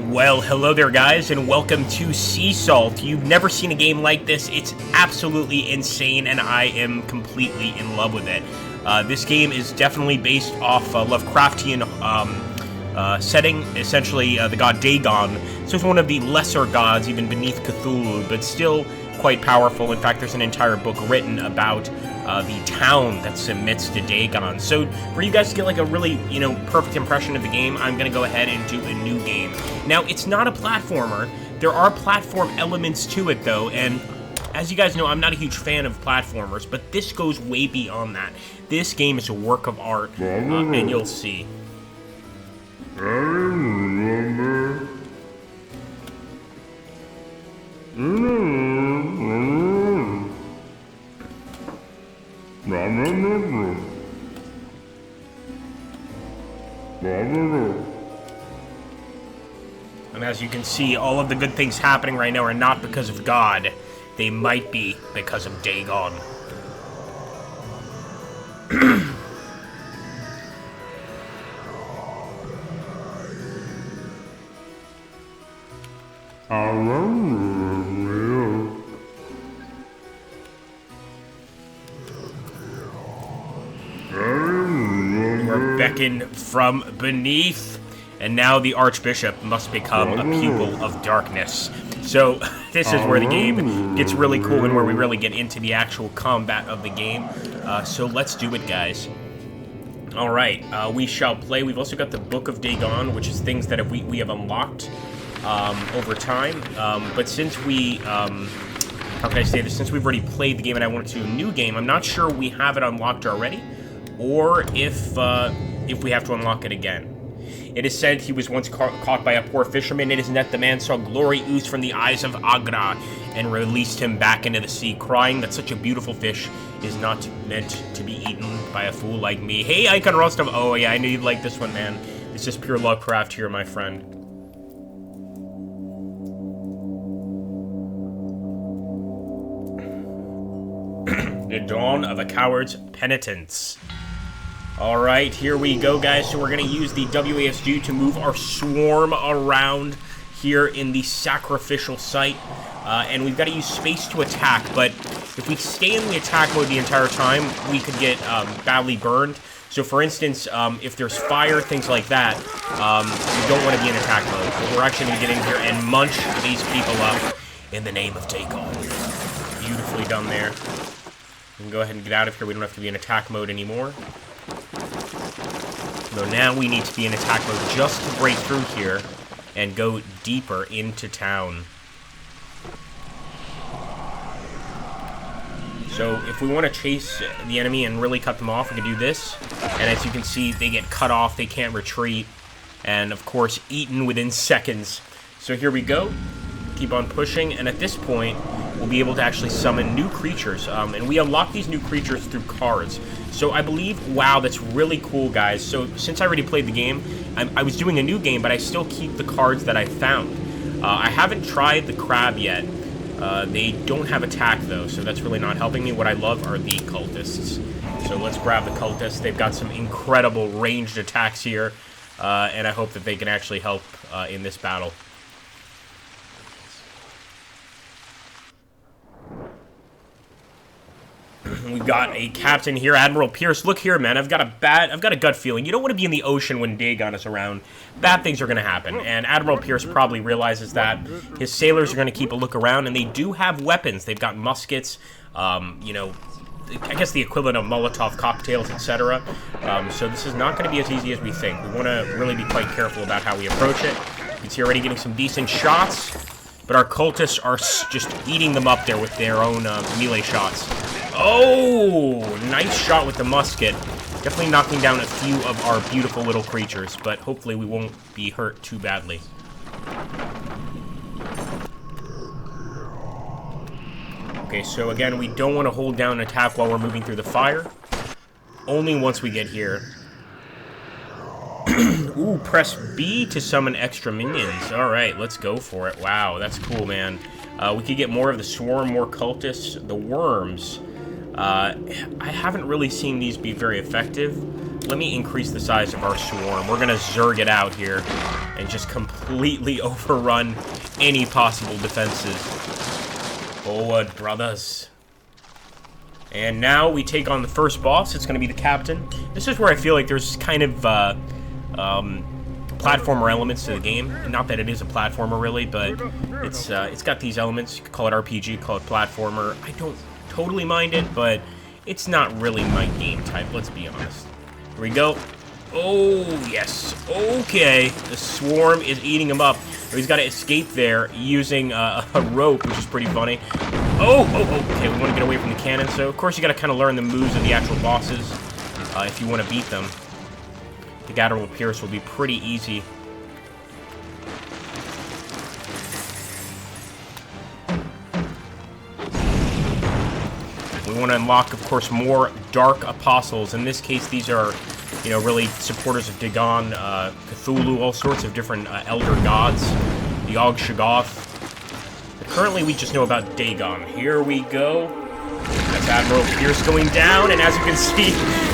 Well, hello there guys, and welcome to Sea Salt. You've never seen a game like this. It's absolutely insane, and I am completely in love with it. This game is definitely based off a Lovecraftian setting, essentially the god Dagon. So it's one of the lesser gods, even beneath Cthulhu, but still quite powerful. In fact, there's an entire book written about the town that submits to Dagon. So for you guys to get like a really, perfect impression of the game, I'm going to go ahead and do a new game. Now, it's not a platformer. There are platform elements to it, though, and as you guys know, I'm not a huge fan of platformers, but this goes way beyond that. This game is a work of art, and you'll see. And as you can see, all of the good things happening right now are not because of God. They might be because of Dagon. We're beckoned from beneath, and now the Archbishop must become a pupil of darkness. So this is where the game gets really cool and where we really get into the actual combat of the game. So let's do it, guys. All right, we shall play. We've also got the Book of Dagon, which is things that we have unlocked over time. But since we, how can I say this? Since we've already played the game and I want to do a new game, I'm not sure we have it unlocked already, or if we have to unlock it again. It is said he was once caught by a poor fisherman. It is net the man saw glory ooze from the eyes of Agra and released him back into the sea, crying that such a beautiful fish is not meant to be eaten by a fool like me. Hey, Icon Rostov. Oh, yeah, I knew you'd like this one, man. This is pure Lovecraft here, my friend. The dawn of a coward's penitence. Alright, here we go, guys. So we're going to use the WASD to move our swarm around here in the sacrificial site. And we've got to use space to attack, but if we stay in the attack mode the entire time, we could get badly burned. So for instance, if there's fire, things like that, we don't want to be in attack mode. But we're actually going to get in here and munch these people up in the name of Dagon. Beautifully done there. We can go ahead and get out of here. We don't have to be in attack mode anymore. So now we need to be in attack mode just to break through here and go deeper into town. So if we want to chase the enemy and really cut them off, we can do this. And as you can see, they get cut off, they can't retreat, and of course eaten within seconds. So here we go. Keep on pushing, and at this point, we'll be able to actually summon new creatures. And we unlock these new creatures through cards. So I believe, wow, that's really cool, guys. So since I already played the game, I was doing a new game, but I still keep the cards that I found. I haven't tried the crab yet. They don't have attack, though, so that's really not helping me. What I love are the cultists. So let's grab the cultists. They've got some incredible ranged attacks here, and I hope that they can actually help in this battle. We've got a captain here, Admiral Pierce. Look here, man. I've got a gut feeling. You don't want to be in the ocean when Dagon is around. Bad things are going to happen, and Admiral Pierce probably realizes that. His sailors are going to keep a look around, and they do have weapons. They've got muskets, I guess the equivalent of Molotov cocktails, etc. So this is not going to be as easy as we think. We want to really be quite careful about how we approach it. You can see already getting some decent shots, but our cultists are just eating them up there with their own melee shots. Oh, nice shot with the musket. Definitely knocking down a few of our beautiful little creatures, but hopefully we won't be hurt too badly. Okay, so again, we don't want to hold down an attack while we're moving through the fire. Only once we get here. Ooh, press B to summon extra minions. Alright, let's go for it. Wow, that's cool, man. We could get more of the swarm, more cultists, the worms. I haven't really seen these be very effective. let me increase the size of our swarm. We're gonna zerg it out here and just completely overrun any possible defenses. Forward, brothers. And now we take on the first boss. It's gonna be the captain. This is where I feel like there's kind of platformer elements to the game. Not that it is a platformer really, but it's got these elements. You could call it RPG, call it platformer. I don't totally mind it, but it's not really my game type, let's be honest. Here we go. Oh, yes. Okay. The swarm is eating him up. He's got to escape there using a rope, which is pretty funny. Oh, okay. We want to get away from the cannon. So, of course, you got to kind of learn the moves of the actual bosses if you want to beat them. I think Admiral Pierce will be pretty easy. We want to unlock, of course, more Dark Apostles. In this case, these are, you know, really supporters of Dagon, Cthulhu, all sorts of different Elder Gods, the Yog Shoggoth. But currently, we just know about Dagon. Here we go. That's Admiral Pierce going down, and as you can see,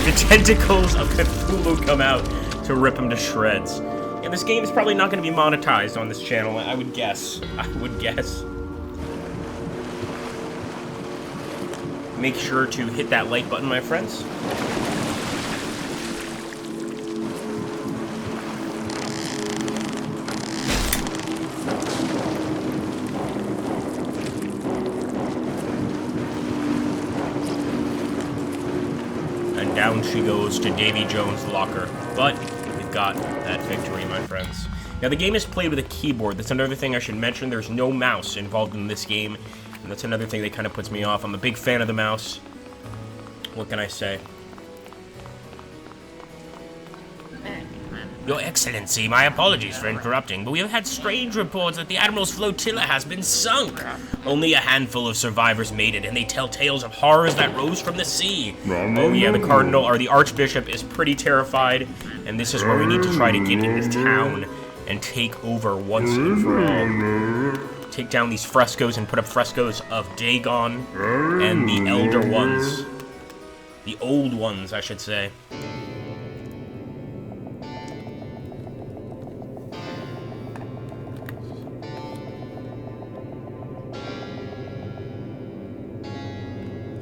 the tentacles of Cthulhu come out to rip him to shreds. Yeah, this game is probably not going to be monetized on this channel, I would guess. Make sure to hit that like button, my friends. And down she goes to Davy Jones' locker. But we've got that victory, my friends. Now, the game is played with a keyboard. That's another thing I should mention. There's no mouse involved in this game. And that's another thing that kind of puts me off. I'm a big fan of the mouse. What can I say? Your Excellency, my apologies for interrupting, but we have had strange reports that the Admiral's flotilla has been sunk. Only a handful of survivors made it, and they tell tales of horrors that rose from the sea. Oh yeah, the Cardinal, or the Archbishop, is pretty terrified, and this is where we need to try to get into town and take over once and for all. Take down these frescoes and put up frescoes of Dagon and the Elder Ones. The Old Ones, I should say.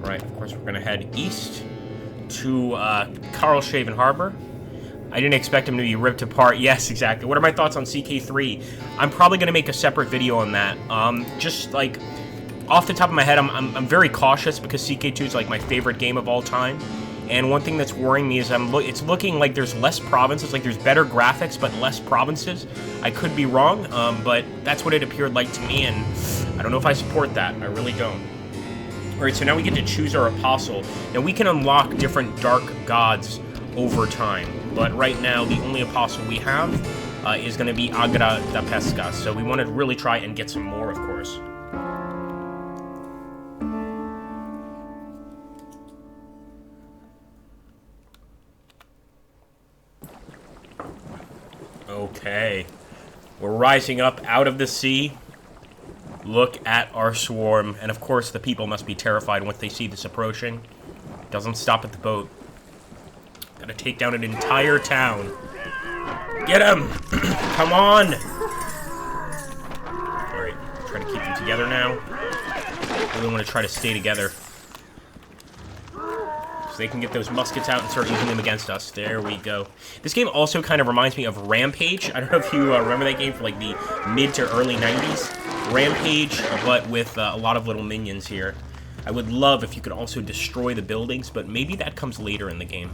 Right, of course we're going to head east to Karlshaven Harbor. I didn't expect him to be ripped apart. Yes, exactly. What are my thoughts on CK3? I'm probably going to make a separate video on that. Just, like, off the top of my head, I'm very cautious because CK2 is, like, my favorite game of all time. And one thing that's worrying me is it's looking like there's less provinces, like there's better graphics, but less provinces. I could be wrong, but that's what it appeared like to me, and I don't know if I support that. I really don't. Alright, so now we get to choose our apostle. Now, we can unlock different dark gods over time. But right now, the only apostle we have is going to be Agra da Pesca. So we want to really try and get some more, of course. Okay. We're rising up out of the sea. Look at our swarm. And of course, the people must be terrified once they see this approaching. Doesn't stop at the boat. Gotta take down an entire town. Get him! Come on! Alright, try to keep them together now. Really want to try to stay together. So they can get those muskets out and start using them against us. There we go. This game also kind of reminds me of Rampage. I don't know if you remember that game from like the mid to early 90s. Rampage, but with a lot of little minions here. I would love if you could also destroy the buildings, but maybe that comes later in the game.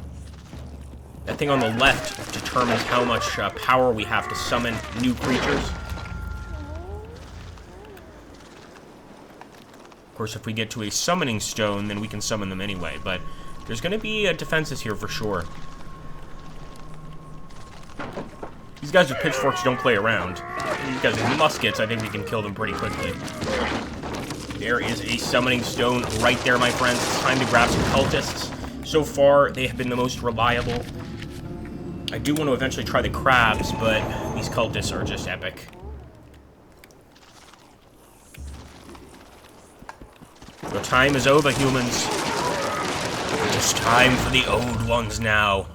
That thing on the left determines how much power we have to summon new creatures. Of course, if we get to a summoning stone, then we can summon them anyway, but there's going to be defenses here for sure. These guys with pitchforks don't play around. These guys with muskets, I think we can kill them pretty quickly. There is a summoning stone right there, my friends. It's time to grab some cultists. So far, they have been the most reliable. I do want to eventually try the crabs, but these cultists are just epic. Your time is over, humans. It is time for the old ones now.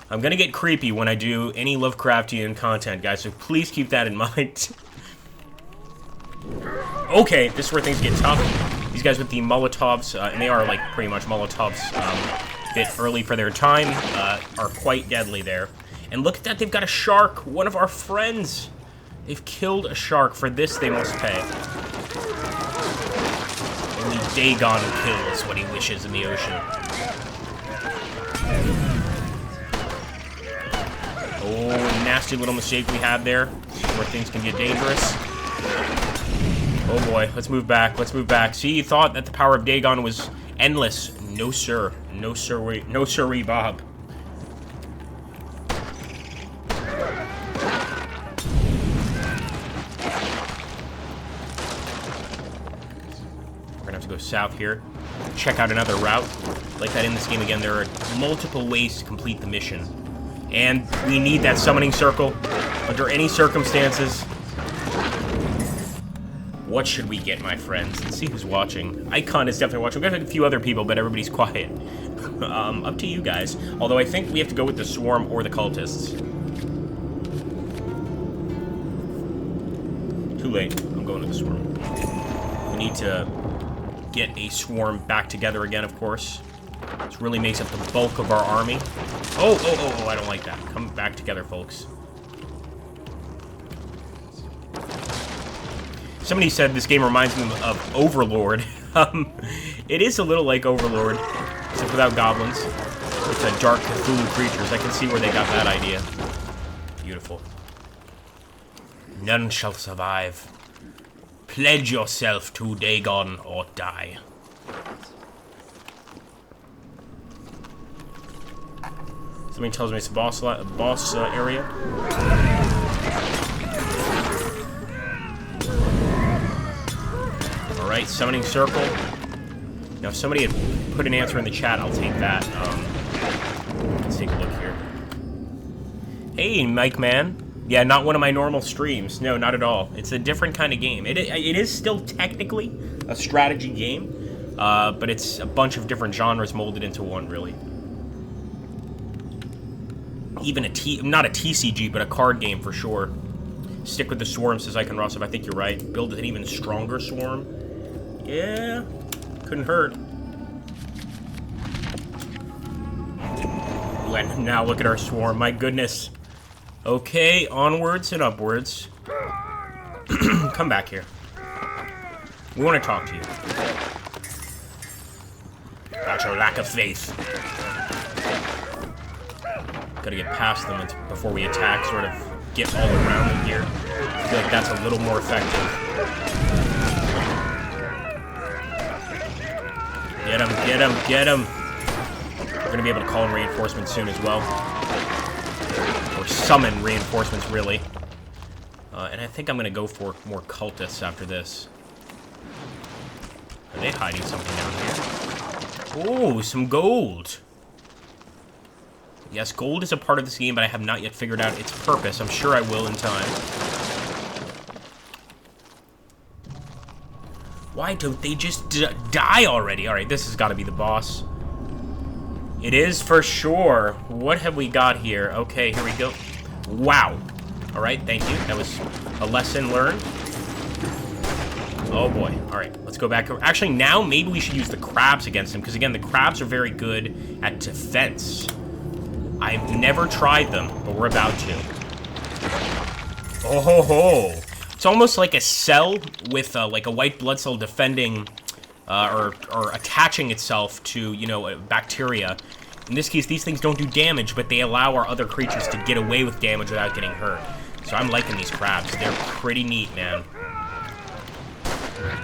I'm gonna get creepy when I do any Lovecraftian content, guys, so please keep that in mind. Okay, this is where things get tough. These guys with the Molotovs, and they are, like, pretty much Molotovs, a bit early for their time, are quite deadly there. And look at that, they've got a shark, one of our friends. They've killed a shark. For this, they must pay. Only Dagon kills what he wishes in the ocean. Oh, nasty little mistake we had there, where things can get dangerous. Oh boy, let's move back, let's move back. See, you thought that the power of Dagon was endless. No, sir. No, sir. No, sirree, Bob. We're gonna have to go south here. Check out another route. Like that in this game again, there are multiple ways to complete the mission. And we need that summoning circle under any circumstances. What should we get, my friends? Let's see who's watching. Icon is definitely watching. We've got a few other people, but everybody's quiet. Up to you guys. Although I think we have to go with the Swarm or the Cultists. Too late. I'm going to the Swarm. We need to get a Swarm back together again, of course. This really makes up the bulk of our army. Oh, I don't like that. Come back together, folks. Somebody said this game reminds me of Overlord. It is a little like Overlord, except without goblins. It's a dark Cthulhu creatures. I can see where they got that idea. Beautiful. None shall survive. Pledge yourself to Dagon or die. Something tells me it's a boss area. Alright, summoning circle. Now, if somebody had put an answer in the chat, I'll take that. Let's take a look here. Hey, Mike Man. Yeah, not one of my normal streams. No, not at all. It's a different kind of game. It is still technically a strategy game, but it's a bunch of different genres molded into one, really. Even not a TCG, but a card game for sure. Stick with the Swarm, says Icon Rossov. I think you're right. Build an even stronger Swarm. Yeah, couldn't hurt. And now look at our Swarm. My goodness. Okay, onwards and upwards. Come back here. We want to talk to you. About your lack of faith. Gotta get past them before we attack, sort of get all around them here. I feel like that's a little more effective. Get him, get him, get him! We're gonna be able to call in reinforcements soon as well. Or summon reinforcements, really. And I think I'm gonna go for more cultists after this. Are they hiding something down here? Oh, some gold! Yes, gold is a part of this game, but I have not yet figured out its purpose. I'm sure I will in time. Why don't they just die already? Alright, this has got to be the boss. It is for sure. What have we got here? Okay, here we go. Wow. Alright, thank you. That was a lesson learned. Oh boy. Alright, let's go back. Actually, now maybe we should use the crabs against him, because again, the crabs are very good at defense. I've never tried them, but we're about to. Oh ho ho! It's almost like a cell with like a white blood cell defending or attaching itself to, you know, bacteria. In this case, these things don't do damage, but they allow our other creatures to get away with damage without getting hurt. So I'm liking these crabs. They're pretty neat, man.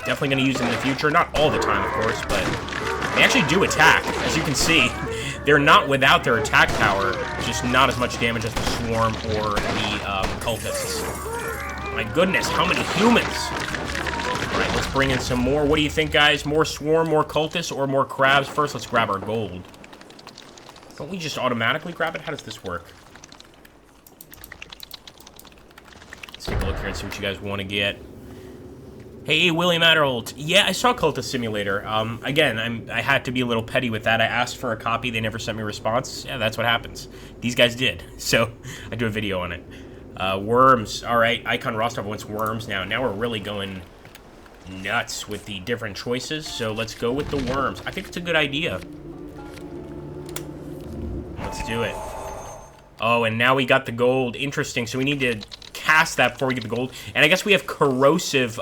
Definitely going to use them in the future. Not all the time, of course, but they actually do attack, as you can see. They're not without their attack power, just not as much damage as the Swarm or the Cultists. My goodness, how many humans? Alright, let's bring in some more. What do you think, guys? More Swarm, more Cultists, or more crabs? First, let's grab our gold. Don't we just automatically grab it? How does this work? Let's take a look here and see what you guys want to get. Hey, William Adderholt. Yeah, I saw Cultist Simulator. Again, I had to be a little petty with that. I asked for a copy. They never sent me a response. Yeah, that's what happens. These guys did. So, I do a video on it. Worms. All right, Icon Rostov wants worms now. Now we're really going nuts with the different choices. So, let's go with the worms. I think it's a good idea. Let's do it. Oh, and now we got the gold. Interesting. So, we need to cast that before we get the gold. And I guess we have corrosive,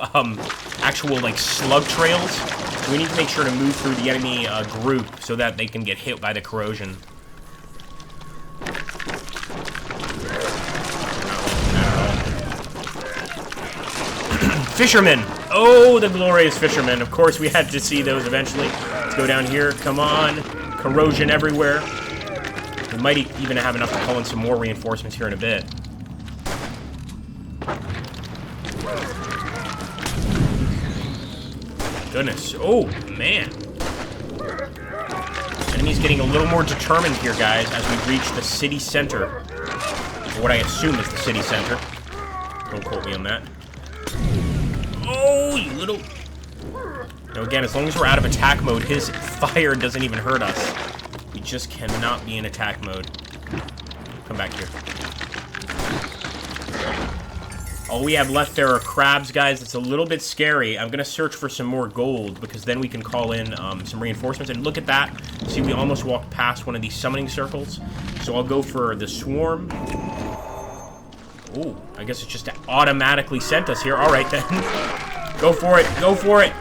actual, like, slug trails. So we need to make sure to move through the enemy group so that they can get hit by the corrosion. Fishermen! Oh, the glorious fishermen. Of course, we had to see those eventually. Let's go down here. Come on. Corrosion everywhere. We might even have enough to call in some more reinforcements here in a bit. Goodness. Oh, man. Enemy's getting a little more determined here, guys, as we reach the city center. Or what I assume is the city center. Don't quote me on that. Oh, you little... Now, again, as long as we're out of attack mode, his fire doesn't even hurt us. We just cannot be in attack mode. Come back here. All we have left there are crabs, guys. It's a little bit scary. I'm going to search for some more gold, because then we can call in some reinforcements. And look at that. See, we almost walked past one of these summoning circles. So I'll go for the swarm. Oh, I guess it just automatically sent us here. All right, then. Go for it. Go for it.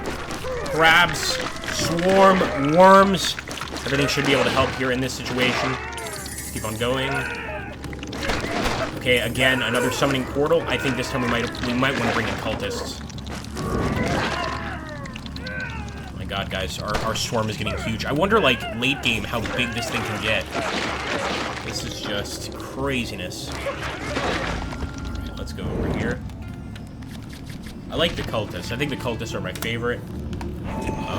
Crabs, swarm, worms. Everything should be able to help here in this situation. Keep on going. Okay, again, another summoning portal. I think this time we might want to bring in cultists. Oh my god, guys, our swarm is getting huge. I wonder, like, late game, how big this thing can get. This is just craziness. Alright, let's go over here. I like the cultists. I think the cultists are my favorite.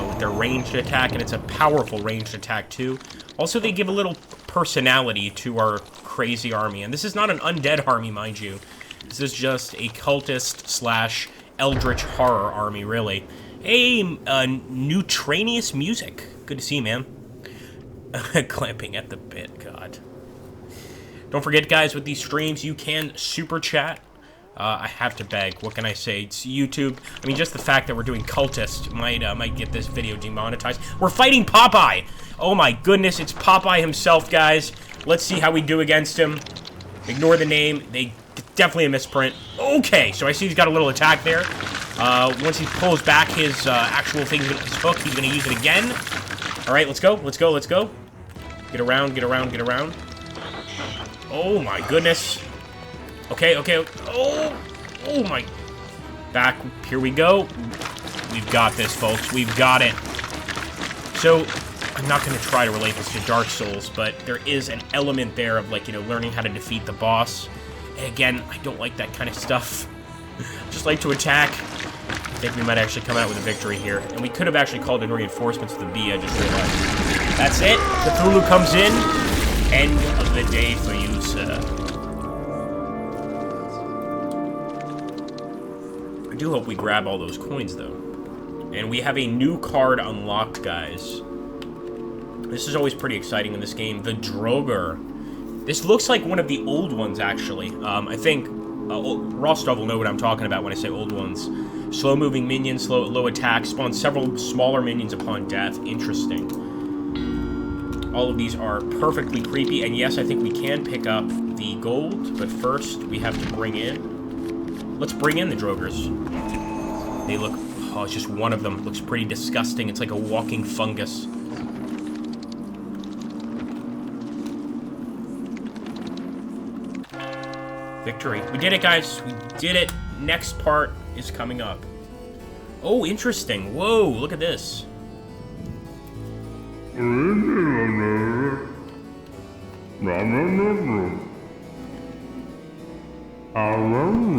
With their ranged attack, and it's a powerful ranged attack, too. Also, they give a little personality to our crazy army. And this is not an undead army, mind you. This is just a cultist / eldritch horror army, really. Hey, Neutranius music. Good to see you, man. Clamping at the bit, God. Don't forget, guys, with these streams, you can super chat. I have to beg. What can I say? It's YouTube. I mean, just the fact that we're doing Cultist might get this video demonetized. We're fighting Popeye! Oh my goodness, it's Popeye himself, guys. Let's see how we do against him. Ignore the name. Definitely a misprint. Okay, so I see he's got a little attack there. Once he pulls back his actual thing, his hook, he's going to use it again. All right, let's go. Let's go. Let's go. Get around, get around, get around. Oh my goodness. Okay, okay. Oh my. Back. Here we go. We've got this, folks. We've got it. So, I'm not going to try to relate this to Dark Souls, but there is an element there of, like, you know, learning how to defeat the boss. And again, I don't like that kind of stuff. Just like to attack. I think we might actually come out with a victory here. And we could have actually called in reinforcements with the B, I just realized. That's it. Cthulhu comes in. End of the day for you, sir. I do hope we grab all those coins, though. And we have a new card unlocked, guys. This is always pretty exciting in this game. The Droger. This looks like one of the old ones, actually. I think Rostov will know what I'm talking about when I say old ones. Slow-moving minions, low attack, spawn several smaller minions upon death. Interesting. All of these are perfectly creepy, and yes, I think we can pick up the gold, but first we have to bring in... Let's bring in the Drogers. They look... Oh, it's just one of them. It looks pretty disgusting. It's like a walking fungus. Victory. We did it, guys. We did it. Next part is coming up. Oh, interesting. Whoa, look at this.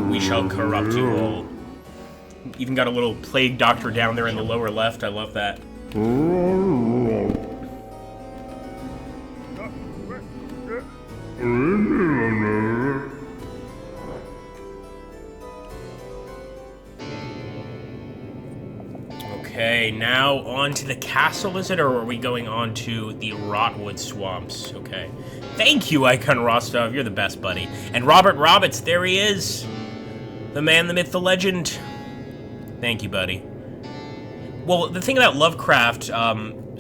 We shall corrupt you all. Even got a little plague doctor down there in the lower left. I love that. Okay, now on to the castle, is it? Or are we going on to the Rotwood swamps? Okay. Thank you, Icon Rostov. You're the best, buddy. And Robert Roberts, there he is. The man, the myth, the legend. Thank you, buddy. Well, the thing about Lovecraft,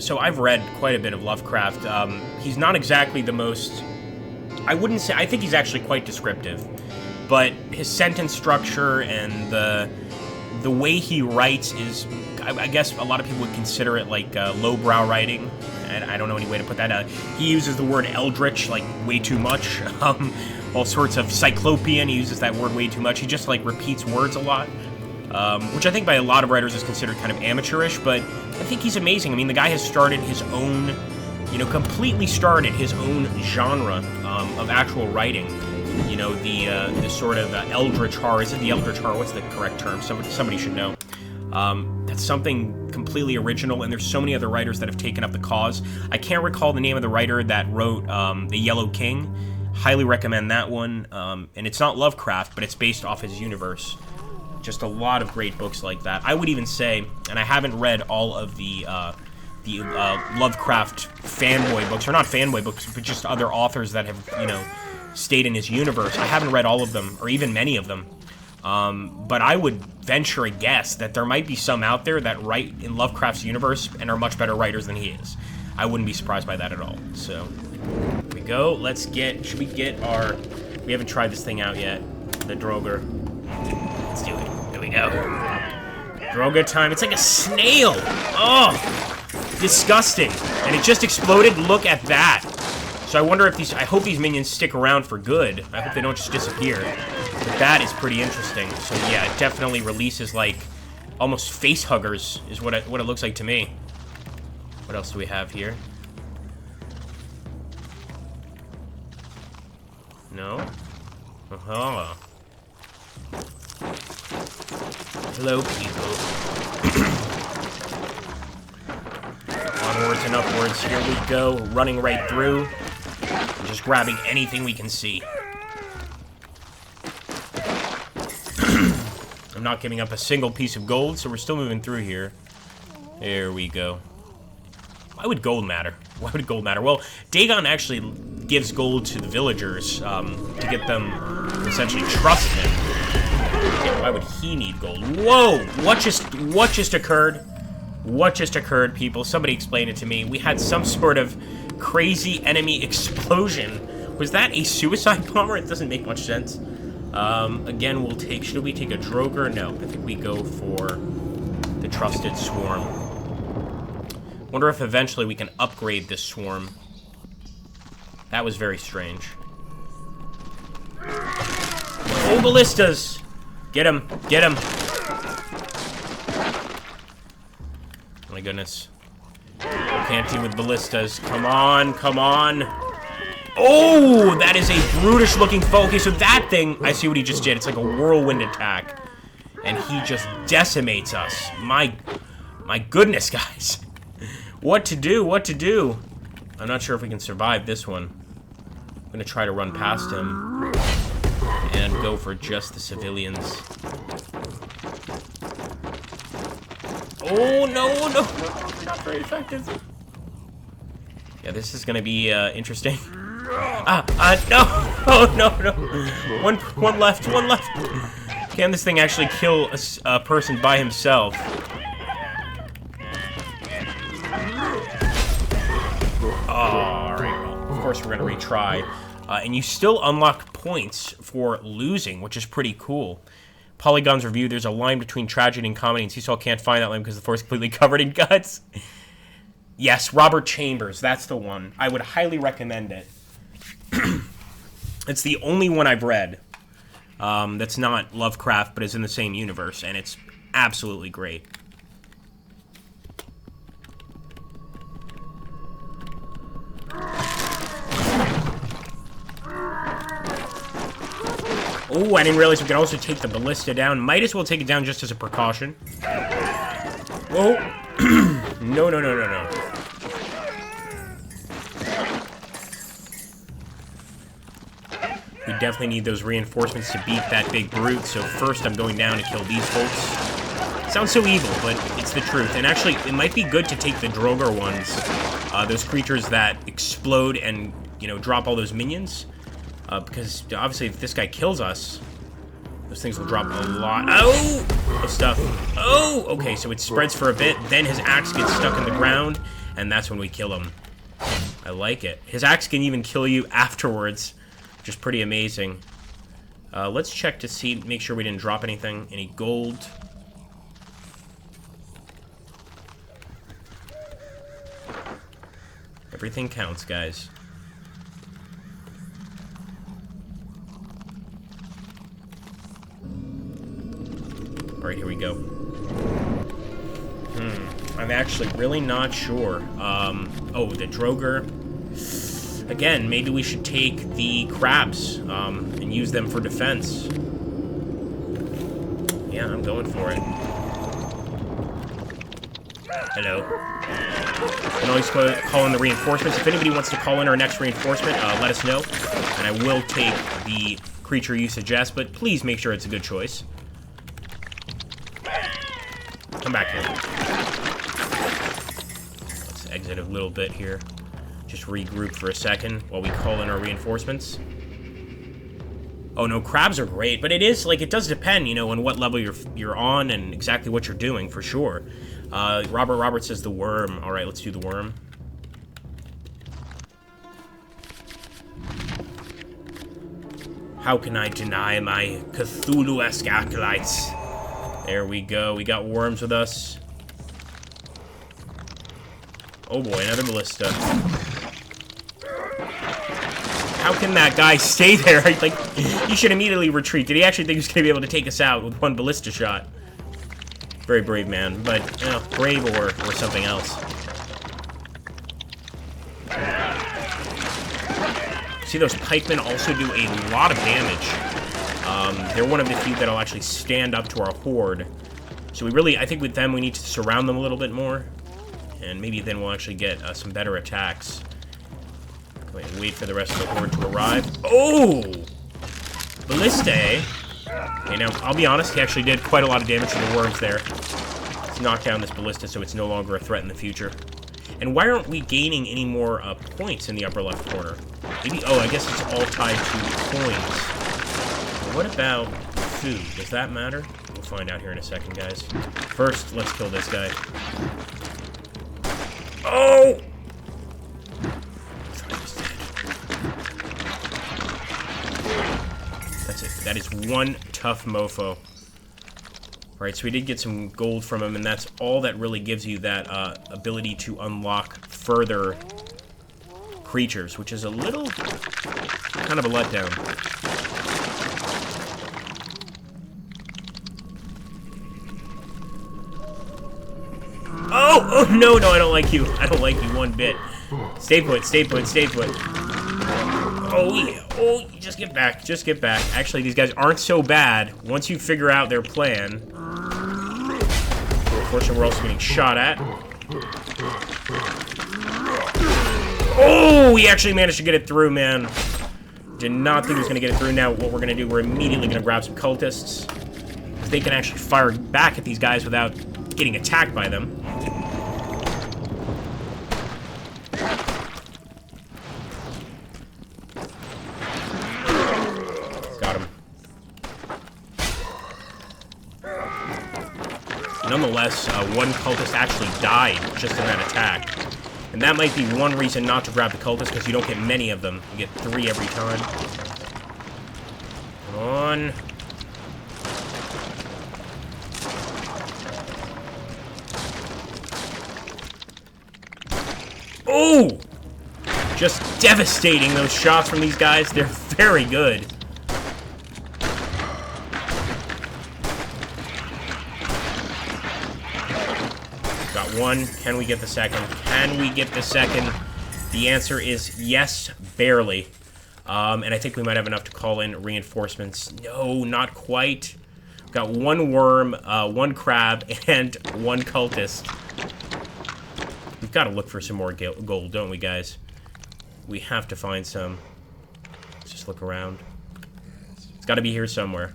so I've read quite a bit of Lovecraft. He's not exactly the most... I wouldn't say... I think he's actually quite descriptive. But his sentence structure and the way he writes is... I guess a lot of people would consider it like lowbrow writing. And I don't know any way to put that out. He uses the word eldritch, like, way too much. All sorts of cyclopean, he uses that word way too much. He just, like, repeats words a lot. Which I think by a lot of writers is considered kind of amateurish, but I think he's amazing. I mean, the guy has started his own, completely started his own genre of actual writing. The sort of eldritch horror. Is it the eldritch horror? What's the correct term? Somebody should know. That's something completely original, and there's so many other writers that have taken up the cause. I can't recall the name of the writer that wrote The Yellow King. Highly recommend that one. And it's not Lovecraft, but it's based off his universe. Just a lot of great books like that. I would even say, and I haven't read all of the Lovecraft fanboy books, or not fanboy books, but just other authors that have, stayed in his universe. I haven't read all of them, or even many of them. But I would venture a guess that there might be some out there that write in Lovecraft's universe and are much better writers than he is. I wouldn't be surprised by that at all. So, here we go. Should we get our... We haven't tried this thing out yet. The Droger. Let's do it. Here we go. Droga time. It's like a snail. Oh, disgusting. And it just exploded. Look at that. So I wonder if these... I hope these minions stick around for good. I hope they don't just disappear. But that is pretty interesting. So yeah, it definitely releases like almost face huggers is what it looks like to me. What else do we have here? No? Uh-huh. Hello, people. Onwards and upwards. Here we go. Running right through. Just grabbing anything we can see. I'm not giving up a single piece of gold, so we're still moving through here. There we go. Why would gold matter? Why would gold matter? Well, Dagon actually gives gold to the villagers to get them to essentially trust him. Why would he need gold? Whoa! What just occurred? What just occurred, people? Somebody explain it to me. We had some sort of crazy enemy explosion. Was that a suicide bomber? It doesn't make much sense. Again, should we take a Droger? No, I think we go for the Trusted Swarm. Wonder if eventually we can upgrade this swarm. That was very strange. Oh, ballistas! Get him! Get him! Oh my goodness. Can't deal with ballistas. Come on, come on! Oh, that is a brutish-looking foe. Okay, so that thing, I see what he just did. It's like a whirlwind attack. And he just decimates us. My goodness, guys. What to do? What to do? I'm not sure if we can survive this one. I'm going to try to run past him. And go for just the civilians. Oh, no, no. Not very effective. Yeah, this is going to be interesting. No! Oh, no, no. One left, one left. Can this thing actually kill a person by himself? Alright, well, of course we're going to retry. And you still unlock points for losing, which is pretty cool. Polygon's review, there's a line between tragedy and comedy, and Seesaw can't find that line because the floor is completely covered in guts. Yes, Robert Chambers, that's the one. I would highly recommend it. It's the only one I've read that's not Lovecraft, but is in the same universe, and it's absolutely great. Oh, I didn't realize we could also take the ballista down. Might as well take it down just as a precaution. Whoa. No, no, no, no, no. We definitely need those reinforcements to beat that big brute, so first I'm going down to kill these folks. Sounds so evil, but it's the truth. And actually, it might be good to take the Grigor ones, those creatures that explode and, you know, drop all those minions. Because, obviously, if this guy kills us, those things will drop a lot. Oh! Of stuff. Oh! Okay, so it spreads for a bit, then his axe gets stuck in the ground, and that's when we kill him. I like it. His axe can even kill you afterwards, which is pretty amazing. Let's check to see, make sure we didn't drop anything. Any gold? Everything counts, guys. Alright, here we go. I'm actually really not sure. Oh, the Grigor. Again, maybe we should take the crabs, and use them for defense. Yeah, I'm going for it. Hello. You can always call in the reinforcements. If anybody wants to call in our next reinforcement, let us know. And I will take the creature you suggest, but please make sure it's a good choice. Come back here. Let's exit a little bit here. Just regroup for a second while we call in our reinforcements. Oh no, crabs are great, but it is, like, it does depend, you know, on what level you're on and exactly what you're doing, for sure. Robert says the worm. Alright, let's do the worm. How can I deny my Cthulhu-esque acolytes? There we go. We got worms with us. Oh boy, another ballista. How can that guy stay there? Like, he should immediately retreat. Did he actually think he was going to be able to take us out with one ballista shot? Very brave man, but, you know, brave or something else. See, those pikemen also do a lot of damage. They're one of the few that'll actually stand up to our horde. So we really, I think with them, we need to surround them a little bit more. And maybe then we'll actually get some better attacks. Wait for the rest of the horde to arrive. Oh! Ballista, eh? Okay, now, I'll be honest, he actually did quite a lot of damage to the worms there. Let's knock down this ballista so it's no longer a threat in the future. And why aren't we gaining any more points in the upper left corner? Maybe, oh, I guess it's all tied to coins. What about food? Does that matter? We'll find out here in a second, guys. First, let's kill this guy. Oh! That's it. That is one tough mofo. Alright, so we did get some gold from him, and that's all that really gives you that ability to unlock further creatures, which is a little kind of a letdown. Oh, no, I don't like you. I don't like you one bit. Stay put, stay put, stay put. Oh, yeah. Oh, just get back. Just get back. Actually, these guys aren't so bad once you figure out their plan. Unfortunately, we're also getting shot at. Oh, he actually managed to get it through, man. Did not think he was going to get it through. Now, what we're going to do, we're immediately going to grab some cultists. Because they can actually fire back at these guys without getting attacked by them. Nonetheless, one cultist actually died just in that attack. And that might be one reason not to grab the cultist, because you don't get many of them. You get 3 every time. Come on. Oh! Just devastating, those shots from these guys. They're very good. One. Can we get the second? Can we get the second? The answer is yes, barely. And I think we might have enough to call in reinforcements. No, not quite. Got one worm, one crab, and one cultist. We've got to look for some more gold, don't we, guys? We have to find some. Let's just look around. It's got to be here somewhere.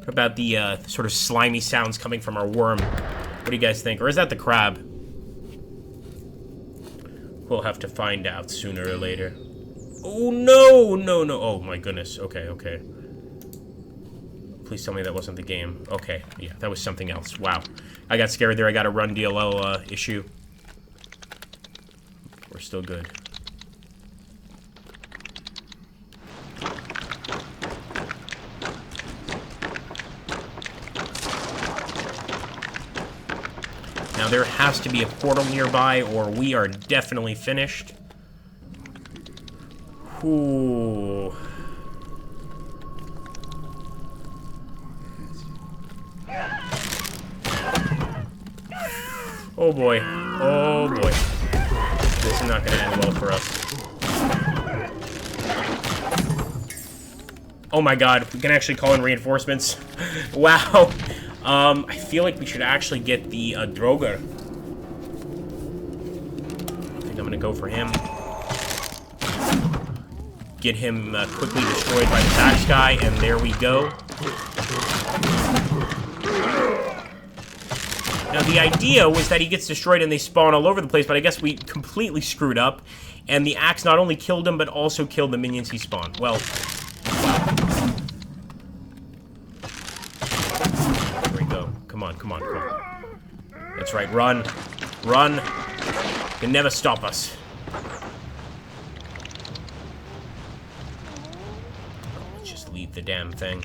What about the sort of slimy sounds coming from our worm? What do you guys think? Or is that the crab? We'll have to find out sooner or later. Oh, no, no, no. Oh, my goodness. Okay, okay. Please tell me that wasn't the game. Okay, yeah, that was something else. Wow. I got scared there. I got a run DLL issue. We're still good. Now, there has to be a portal nearby, or we are definitely finished. Ooh. Oh boy. Oh boy. This is not going to end well for us. Oh my god, we can actually call in reinforcements. Wow. I feel like we should actually get the Grigor. I think I'm going to go for him. Get him quickly destroyed by the tax guy, and there we go. Now, the idea was that he gets destroyed and they spawn all over the place, but I guess we completely screwed up, and the axe not only killed him, but also killed the minions he spawned. Well, there we go. Come on, come on, come on. That's right, run. Run. You can never stop us. Let's just leave the damn thing.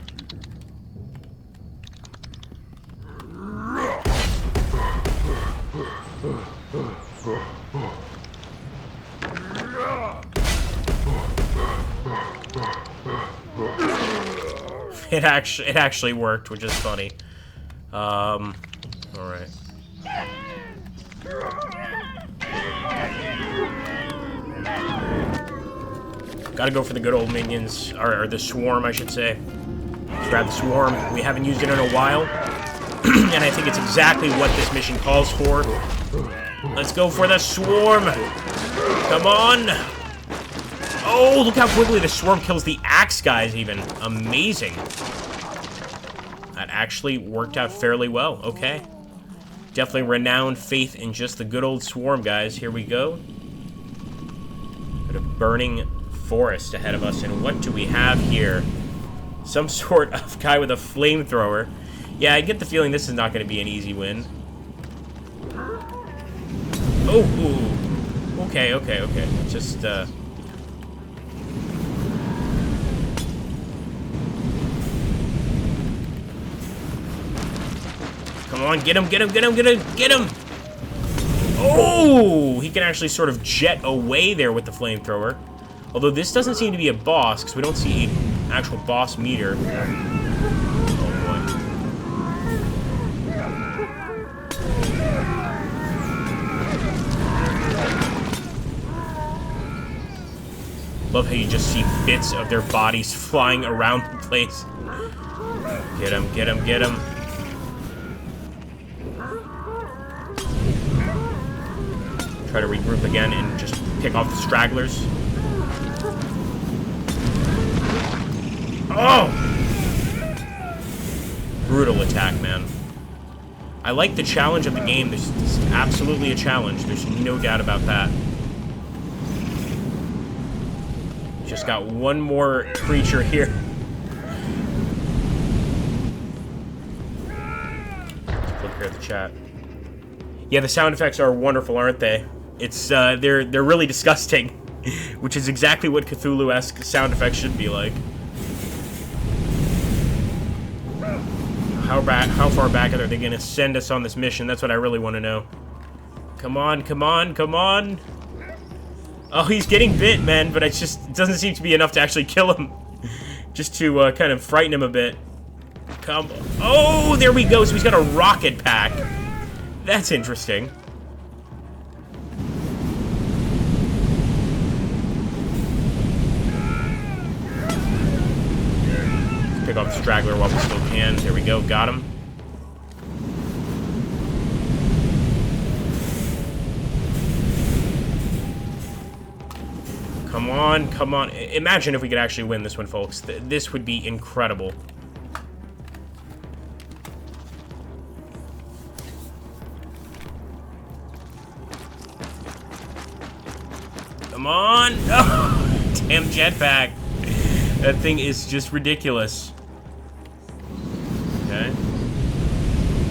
It actually worked, which is funny. All right. Gotta go for the good old minions, or the swarm, I should say. Let's grab the swarm. We haven't used it in a while, and I think it's exactly what this mission calls for. Let's go for the swarm. Come on. Oh, look how quickly the swarm kills the axe guys even. Amazing. That actually worked out fairly well. Okay. Definitely renowned faith in just the good old swarm, guys. Here we go. Got a burning forest ahead of us. And what do we have here? Some sort of guy with a flamethrower. Yeah, I get the feeling this is not going to be an easy win. Oh, ooh. Okay, okay, okay. Just, come on, get him, get him, get him, get him, get him! Oh! He can actually sort of jet away there with the flamethrower. Although this doesn't seem to be a boss, because we don't see an actual boss meter. Love how you just see bits of their bodies flying around the place. Get him, get him, get him. Try to regroup again and just pick off the stragglers. Oh! Brutal attack, man. I like the challenge of the game. This is absolutely a challenge. There's no doubt about that. Just got one more creature here. Let's clear the chat. Yeah, the sound effects are wonderful, aren't they? It's they're really disgusting, which is exactly what Cthulhu-esque sound effects should be like. How far back are they going to send us on this mission? That's what I really want to know. Come on, come on, come on. Oh, he's getting bit, man, but it just doesn't seem to be enough to actually kill him. Just to kind of frighten him a bit. Come on. Oh, there we go. So he's got a rocket pack. That's interesting. Pick off the straggler while we still can. There we go. Got him. Come on, come on. Imagine if we could actually win this one, folks. This would be incredible. on! Oh, damn jetpack. That thing is just ridiculous. Okay.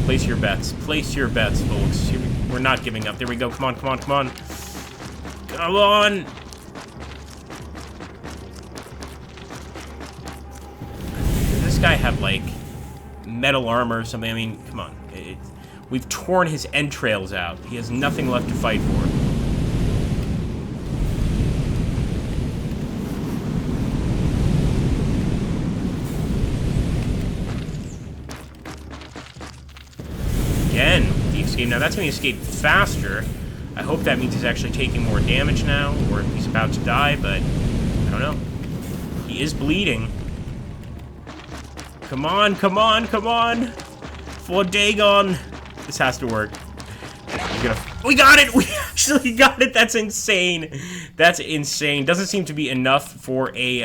Place your bets. Place your bets, folks. We're not giving up. There we go. Come on, come on, come on. Come on! Does this guy have, like, metal armor or something? I mean, come on. We've torn his entrails out. He has nothing left to fight for. Again, the escape. Now, that's going to escape faster. I hope that means he's actually taking more damage now, or he's about to die, but I don't know. He is bleeding. Come on, come on, come on! For Dagon! This has to work. We got it! We actually got it! That's insane! That's insane. Doesn't seem to be enough for a,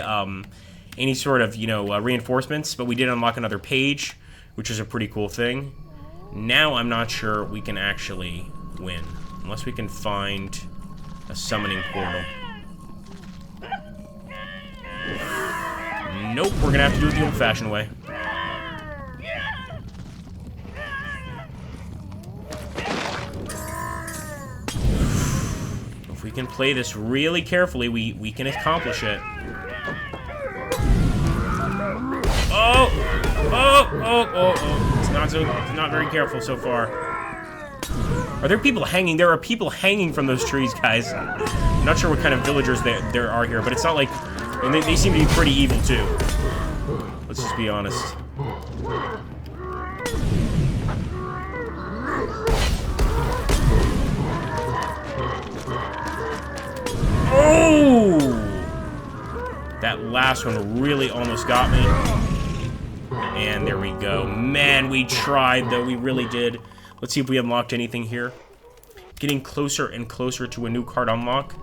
any sort of, you know, reinforcements, but we did unlock another page, which is a pretty cool thing. Now I'm not sure we can actually win. Unless we can find a summoning portal. Nope, we're gonna have to do it the old-fashioned way. If we can play this really carefully, we can accomplish it. Oh! Oh! Oh! Oh! Oh! It's not very careful so far. Are there people hanging? There are people hanging from those trees, guys. I'm not sure what kind of villagers there are here, but it's not like... And they seem to be pretty evil, too. Let's just be honest. Oh! That last one really almost got me. And there we go. Man, we tried, though. We really did. Let's see if we unlocked anything here. Getting closer and closer to a new card unlock.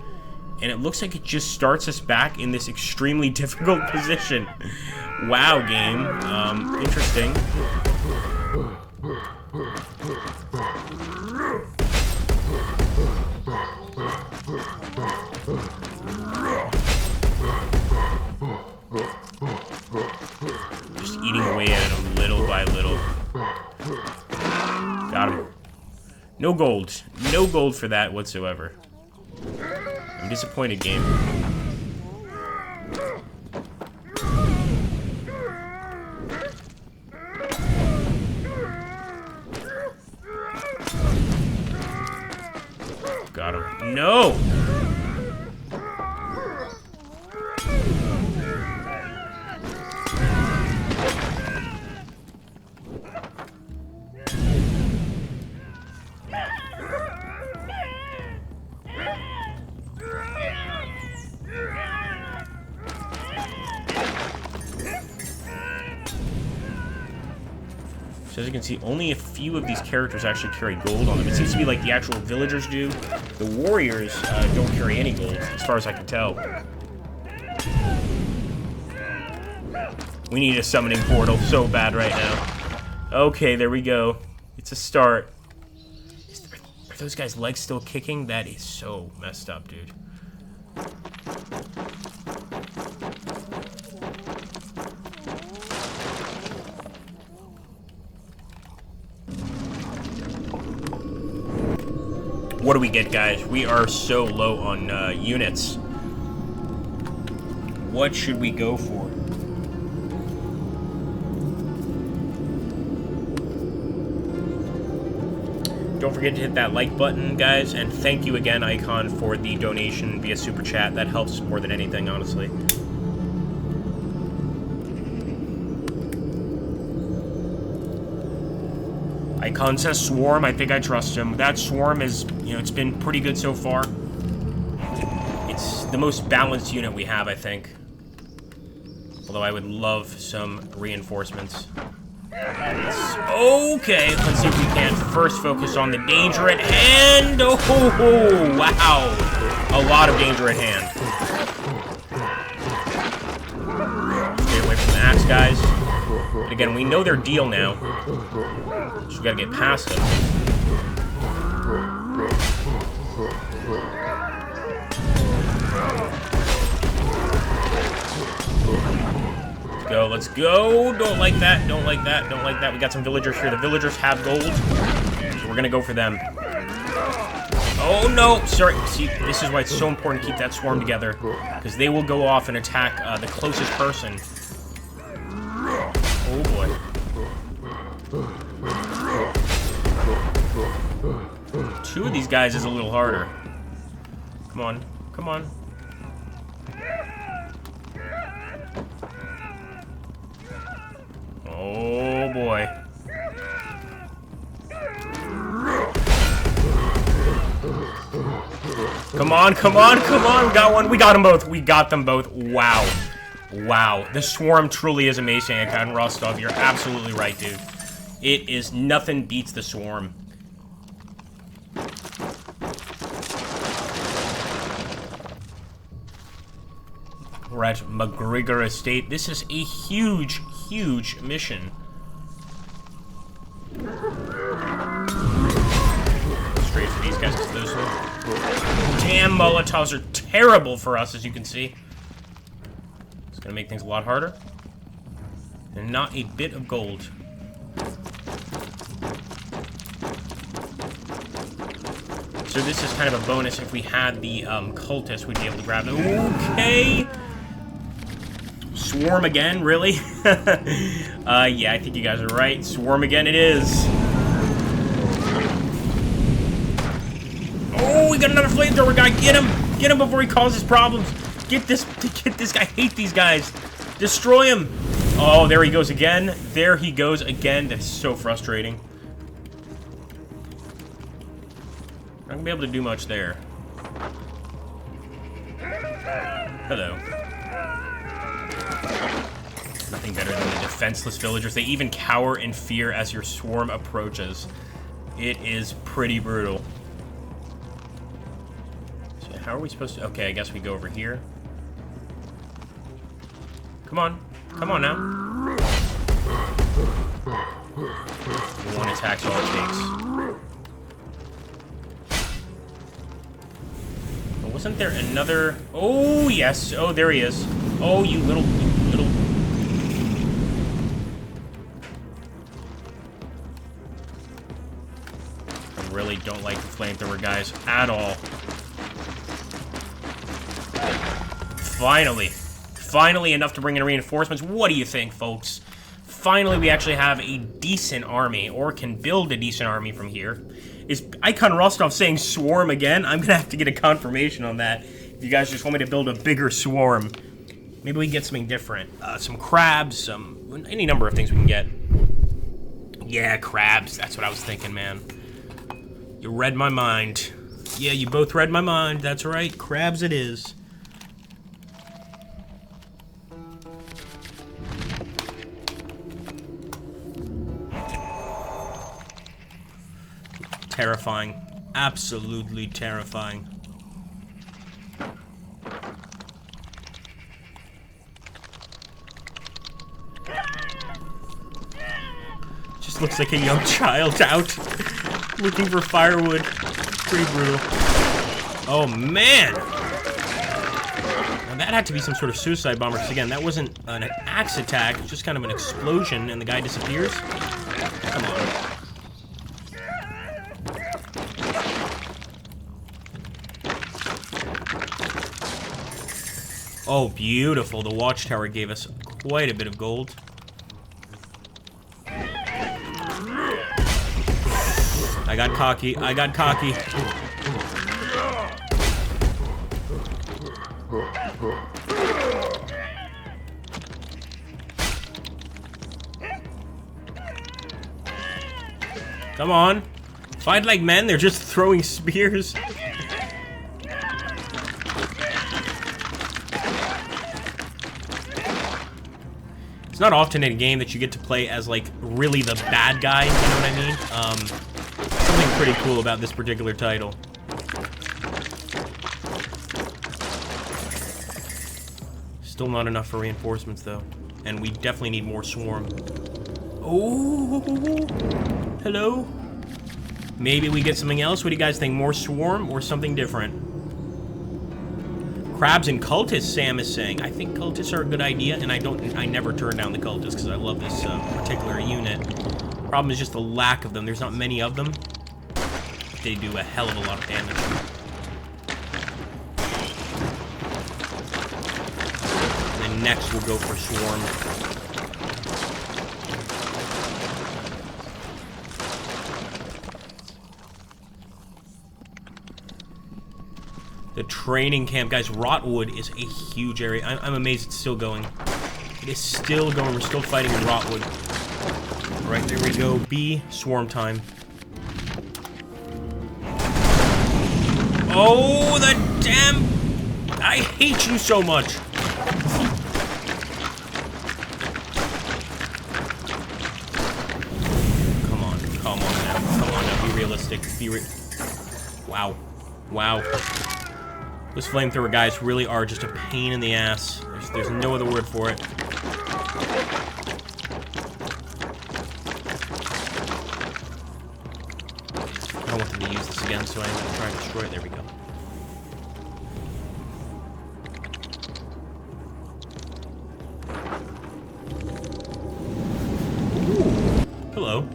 And it looks like it just starts us back in this extremely difficult position. Wow, game. Interesting. Just eating away at it little by little. Got him. No gold. No gold for that whatsoever. I'm disappointed, game. Got him. No! So as you can see, only a few of these characters actually carry gold on them. It seems to be like the actual villagers do. The warriors don't carry any gold, as far as I can tell. We need a summoning portal so bad right now. Okay, there we go. It's a start. Are those guys' legs still kicking? That is so messed up, dude. What do we get, guys? We are so low on units. What should we go for? Don't forget to hit that like button, guys, and thank you again, Icon, for the donation via Super Chat. That helps more than anything, honestly. Icon says Swarm. I think I trust him. That Swarm is, you know, it's been pretty good so far. It's the most balanced unit we have, I think. Although I would love some reinforcements. Okay, let's see if we can first focus on the danger at hand. Oh, wow. A lot of danger at hand. Stay away from the axe, guys. But again, we know their deal now. So we gotta get past them. let's go. Don't like that, don't like that, don't like that. We got some villagers here. The villagers have gold, so we're gonna go for them. Oh, no. Sorry. See, this is why it's so important to keep that swarm together, because they will go off and attack the closest person. Oh, boy. Two of these guys is a little harder. Come on. Come on. Oh, boy. Come on, come on, come on. We got one. We got them both. We got them both. Wow. Wow. The swarm truly is amazing, Akon Rostov. You're absolutely right, dude. It is nothing beats the swarm. We're at Grigor Estate. This is a huge, huge mission. Straight for these guys, because those damn Molotovs are terrible for us, as you can see. It's gonna make things a lot harder. And not a bit of gold. So this is kind of a bonus. If we had the cultist, we'd be able to grab them. Okay. Swarm again, really? Yeah, I think you guys are right. Swarm again it is. Oh, we got another flamethrower guy. Get him! Get him before he causes problems. Get this guy. I hate these guys. Destroy him. Oh, there he goes again. There he goes again. That's so frustrating. Not gonna be able to do much there. Hello. Nothing better than the defenseless villagers. They even cower in fear as your swarm approaches. It is pretty brutal. So how are we supposed to... Okay, I guess we go over here. Come on. Come on now. One attack's all it takes. Oh, wasn't there another... Oh, yes. Oh, there he is. Oh, you little... I really don't like the flamethrower guys at all. Finally. Finally enough to bring in reinforcements. What do you think, folks? Finally, we actually have a decent army, or can build a decent army from here. Is Icon Rostov saying swarm again? I'm gonna have to get a confirmation on that. If you guys just want me to build a bigger swarm, maybe we can get something different. Some crabs, any number of things we can get. Yeah, crabs. That's what I was thinking, man. You read my mind. Yeah, you both read my mind. That's right. Crabs it is. Terrifying. Absolutely terrifying. Just looks like a young child out looking for firewood. Pretty brutal. Oh, man! Now that had to be some sort of suicide bomber, because again, that wasn't an axe attack, it was just kind of an explosion and the guy disappears. Come on. Oh, beautiful. The watchtower gave us quite a bit of gold. I got cocky. I got cocky. Come on. Fight like men. They're just throwing spears. It's not often in a game that you get to play as, like, really the bad guy, you know what I mean? Something pretty cool about this particular title. Still not enough for reinforcements, though. And we definitely need more swarm. Oh! Hello? Maybe we get something else? What do you guys think? More swarm or something different? Crabs and cultists, Sam is saying. I think cultists are a good idea, and I never turn down the cultists because I love this particular unit. Problem is just the lack of them. There's not many of them. They do a hell of a lot of damage. And then next we'll go for Swarm. The training camp, guys, Rotwood is a huge area. I'm amazed it's still going. It is still going. We're still fighting in Rotwood. All right, there we go. B, swarm time. Oh, the damn... I hate you so much. Come on now. Come on now, be realistic. Wow. Wow. Those flamethrower guys really are just a pain in the ass. There's no other word for it. I don't want them to use this again, so I'm going to try and destroy it. There we go. Ooh. Hello.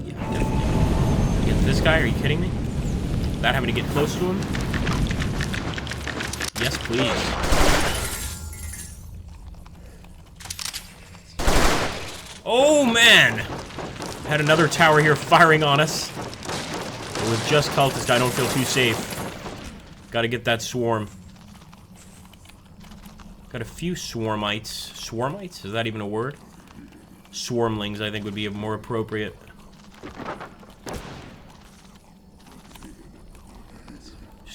Yeah, definitely. Get this guy? Are you kidding me? Without having to get close to him? Yes, please. Oh, man! Had another tower here firing on us. But with just cultists, I don't feel too safe. Gotta get that swarm. Got a few swarmites. Swarmites? Is that even a word? Swarmlings, I think, would be more appropriate.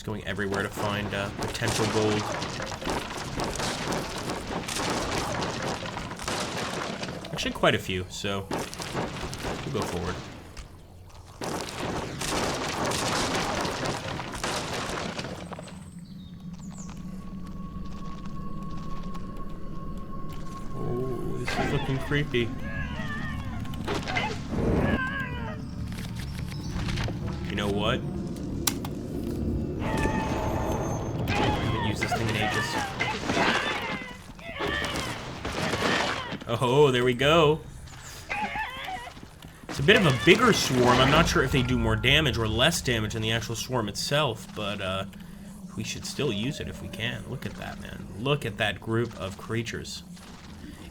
Going everywhere to find potential gold. Actually, quite a few, so we'll go forward. Oh, this is looking creepy. You know what? Oh, there we go. It's a bit of a bigger swarm. I'm not sure if they do more damage or less damage than the actual swarm itself, but we should still use it if we can. Look at that, man. Look at that group of creatures.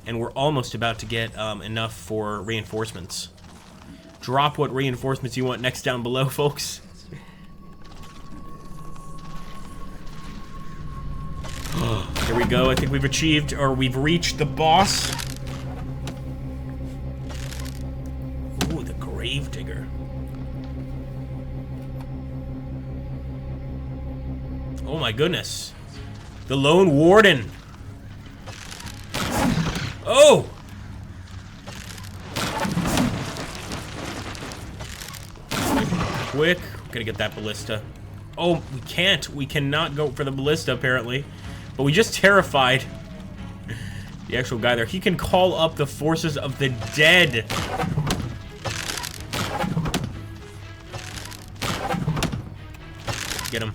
And we're almost about to get enough for reinforcements. Drop what reinforcements you want next down below, folks. Here we go. I think we've achieved, or we've reached the boss. Ooh, the Gravedigger. Oh my goodness. The Lone Warden. Oh! Quick. Gotta get that ballista. Oh, we can't. We cannot go for the ballista, apparently. But we just terrified the actual guy there. He can call up the forces of the dead. Get him.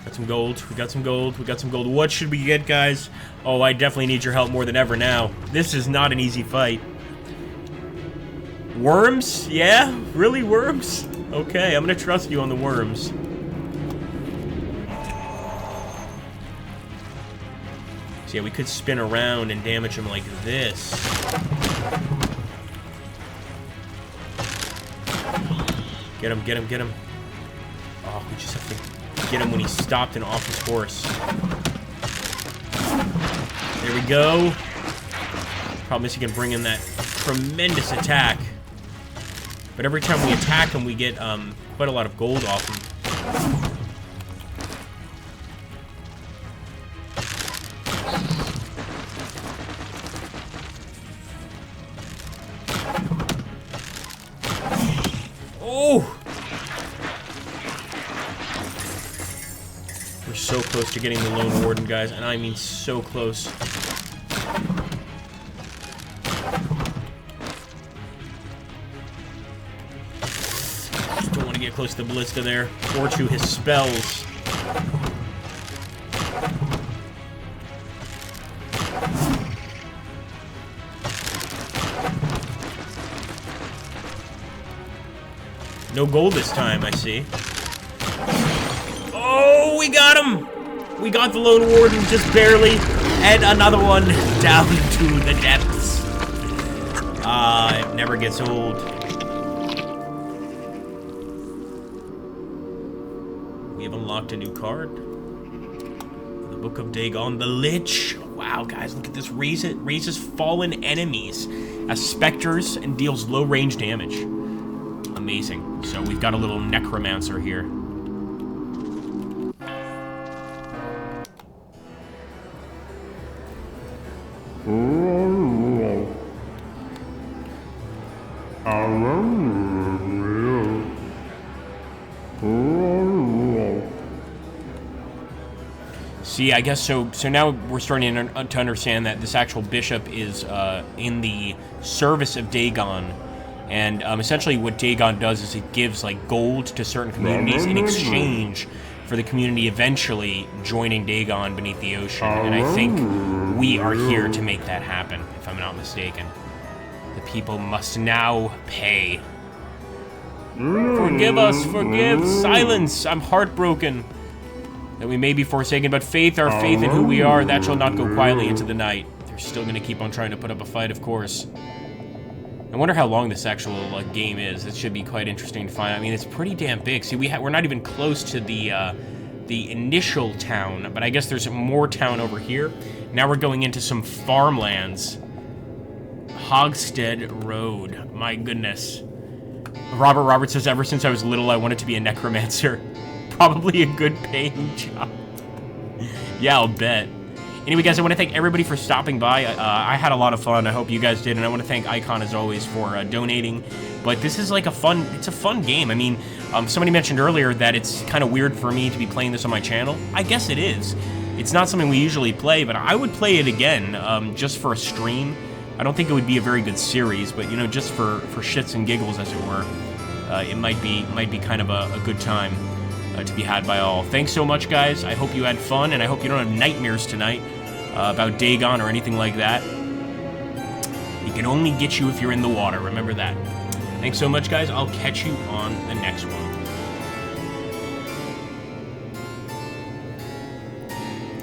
Got some gold. We got some gold. We got some gold. What should we get, guys? Oh, I definitely need your help more than ever now. This is not an easy fight. Worms? Yeah? Really, worms? Okay, I'm gonna trust you on the worms. So yeah, we could spin around and damage him like this. Get him, get him, get him. Oh, we just have to get him when he stopped and off his horse. There we go. Problem is he can bring in that tremendous attack. But every time we attack him, we get quite a lot of gold off him. Oh! We're so close to getting the Lone Warden, guys, and I mean so close. close to the ballista there, or to his spells. No gold this time, I see. Oh, we got him! We got the Lone Warden just barely, and another one down to the depths. It never gets old. We have unlocked a new card. The Book of Dagon, the Lich. Wow, guys, look at this. Raises fallen enemies as specters and deals low range damage. Amazing. So we've got a little necromancer here. See, I guess so. So now we're starting to understand that this actual bishop is in the service of Dagon, and essentially what Dagon does is it gives like gold to certain communities in exchange for the community eventually joining Dagon beneath the ocean. And I think we are here to make that happen, if I'm not mistaken. The people must now pay. Forgive us, forgive, silence. I'm heartbroken that we may be forsaken, but faith, our faith in who we are, that shall not go quietly into the night. They're still going to keep on trying to put up a fight, of course. I wonder how long this actual game is. It should be quite interesting to find. I mean, it's pretty damn big. See, we're not even close to the initial town, but I guess there's more town over here. Now we're going into some farmlands. Hogstead Road. My goodness. Robert says, ever since I was little, I wanted to be a necromancer. Probably a good paying job. Yeah, I'll bet. Anyway, guys, I want to thank everybody for stopping by. I had a lot of fun. I hope you guys did, and I want to thank Icon, as always, for donating. But this is like a fun game. I mean, somebody mentioned earlier that it's kind of weird for me to be playing this on my channel. I guess it is. It's not something we usually play, but I would play it again, just for a stream. I don't think it would be a very good series, but, you know, just for shits and giggles, as it were, it might be kind of a good time to be had by all. Thanks so much, guys. I hope you had fun, and I hope you don't have nightmares tonight about Dagon or anything like that. He can only get you if you're in the water. Remember that. Thanks so much, guys. I'll catch you on the next one.